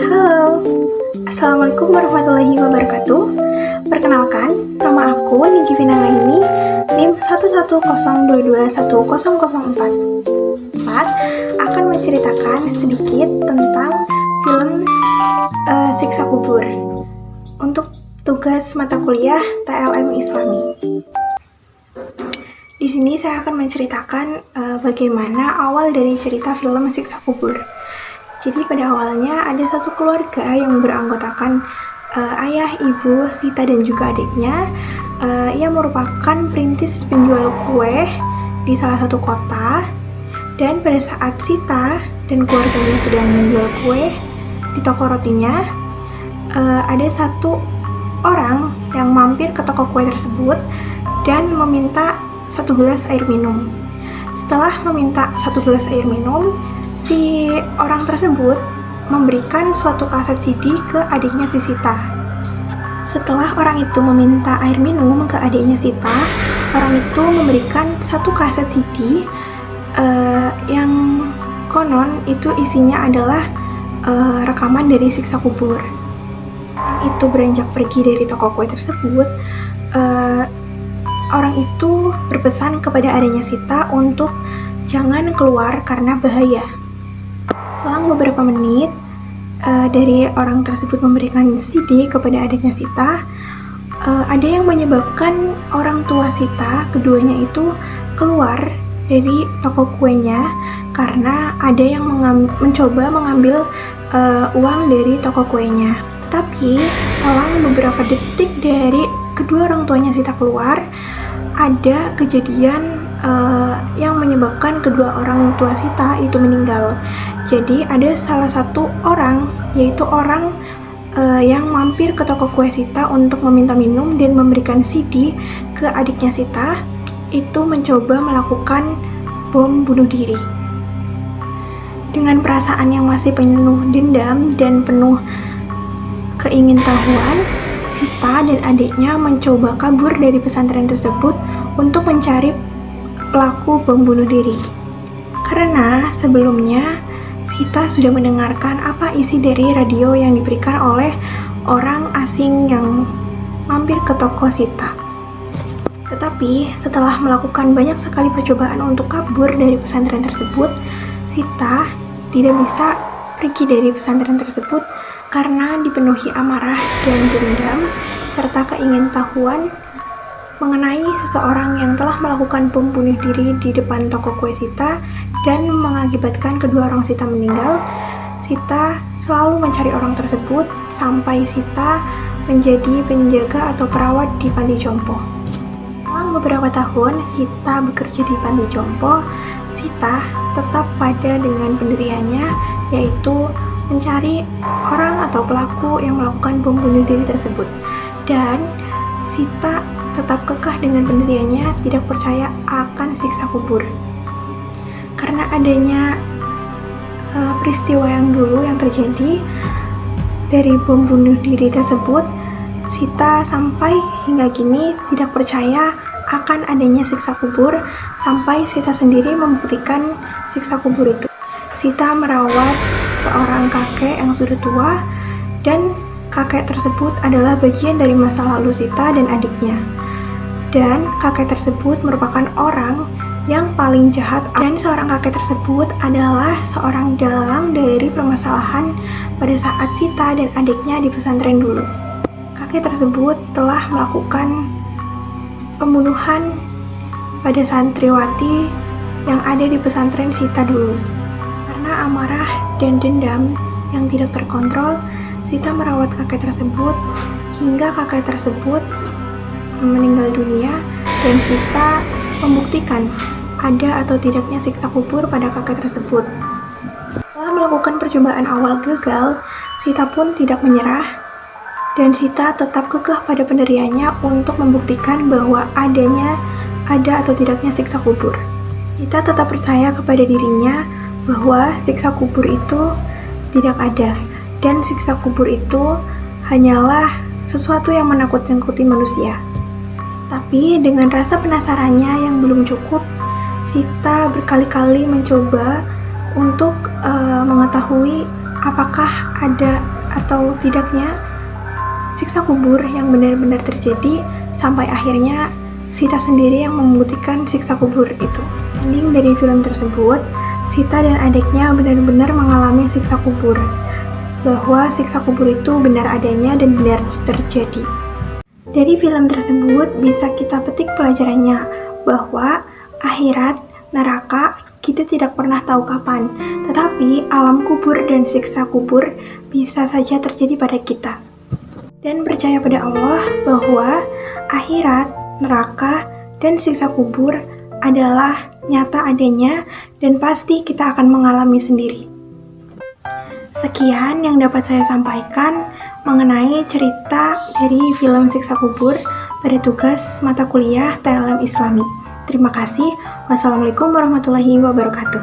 Halo, Assalamualaikum warahmatullahi wabarakatuh. Perkenalkan, nama aku Niki Finalaini, NIM 110221004. Akan menceritakan sedikit tentang film Siksa Kubur untuk tugas mata kuliah TLM Islami. Di sini saya akan menceritakan bagaimana awal dari cerita film Siksa Kubur. Jadi pada awalnya ada satu keluarga yang beranggotakan ayah, ibu, Sita dan juga adiknya. Ia merupakan perintis penjual kue di salah satu kota. Dan pada saat Sita dan keluarganya sedang menjual kue di toko rotinya, ada satu orang yang mampir ke toko kue tersebut dan meminta 1 gelas air minum. Setelah meminta 1 gelas air minum, si orang tersebut memberikan suatu kaset CD ke adiknya si Sita. Setelah orang itu meminta air minum ke adiknya Sita, orang itu memberikan satu kaset CD yang konon itu isinya adalah rekaman dari Siksa Kubur. Itu beranjak pergi dari toko kue tersebut, orang itu berpesan kepada adiknya Sita untuk jangan keluar karena bahaya. Selang beberapa menit dari orang tersebut memberikan CD kepada adiknya Sita, ada yang menyebabkan orang tua Sita, keduanya itu keluar dari toko kuenya karena ada yang mencoba mengambil uang dari toko kuenya. Tapi selang beberapa detik dari kedua orang tuanya Sita keluar, ada kejadian yang menyebabkan kedua orang tua Sita itu meninggal. Jadi ada salah satu orang, yaitu orang yang mampir ke toko kue Sita untuk meminta minum dan memberikan CD ke adiknya Sita, itu mencoba melakukan bom bunuh diri. Dengan perasaan yang masih penuh dendam dan penuh keingintahuan, Sita dan adiknya mencoba kabur dari pesantren tersebut untuk mencari pelaku bom bunuh diri. Karena sebelumnya Sita sudah mendengarkan apa isi dari radio yang diberikan oleh orang asing yang mampir ke toko Sita. Tetapi setelah melakukan banyak sekali percobaan untuk kabur dari pesantren tersebut, Sita tidak bisa pergi dari pesantren tersebut karena dipenuhi amarah dan dendam serta keingintahuan mengenai seseorang yang telah melakukan bom bunuh diri di depan toko kue Sita dan mengakibatkan kedua orang Sita meninggal. Sita selalu mencari orang tersebut sampai Sita menjadi penjaga atau perawat di panti jompo. Setelah beberapa tahun Sita bekerja di panti jompo, Sita tetap pada dengan pendiriannya, yaitu mencari orang atau pelaku yang melakukan bom bunuh diri tersebut. Dan Sita tetap kekeh dengan pendiriannya, tidak percaya akan siksa kubur. Karena adanya peristiwa yang dulu yang terjadi dari bom bunuh diri tersebut, Sita sampai hingga kini tidak percaya akan adanya siksa kubur sampai Sita sendiri membuktikan siksa kubur itu. Sita merawat seorang kakek yang sudah tua dan kakek tersebut adalah bagian dari masa lalu Sita dan adiknya. Dan kakek tersebut merupakan orang yang paling jahat, dan seorang kakek tersebut adalah seorang dalang dari permasalahan pada saat Sita dan adiknya di pesantren dulu. Kakek tersebut telah melakukan pembunuhan pada santriwati yang ada di pesantren Sita dulu. Karena amarah dan dendam yang tidak terkontrol, Sita merawat kakek tersebut hingga kakek tersebut meninggal dunia, dan Sita membuktikan ada atau tidaknya siksa kubur pada kakek tersebut. Setelah melakukan percobaan awal gagal, Sita pun tidak menyerah, dan Sita tetap kekeh pada pendiriannya untuk membuktikan bahwa ada atau tidaknya siksa kubur. Sita tetap percaya kepada dirinya bahwa siksa kubur itu tidak ada, dan siksa kubur itu hanyalah sesuatu yang menakut-nakuti manusia. Tapi dengan rasa penasarannya yang belum cukup, Sita berkali-kali mencoba untuk mengetahui apakah ada atau tidaknya siksa kubur yang benar-benar terjadi sampai akhirnya Sita sendiri yang membuktikan siksa kubur itu. Ending dari film tersebut, Sita dan adiknya benar-benar mengalami siksa kubur, bahwa siksa kubur itu benar adanya dan benar terjadi. Dari film tersebut bisa kita petik pelajarannya bahwa akhirat, neraka, kita tidak pernah tahu kapan, tetapi alam kubur dan siksa kubur bisa saja terjadi pada kita. Dan percaya pada Allah bahwa akhirat, neraka, dan siksa kubur adalah nyata adanya dan pasti kita akan mengalami sendiri. Sekian yang dapat saya sampaikan mengenai cerita dari film Siksa Kubur pada tugas mata kuliah TLM Islami. Terima kasih. Wassalamualaikum warahmatullahi wabarakatuh.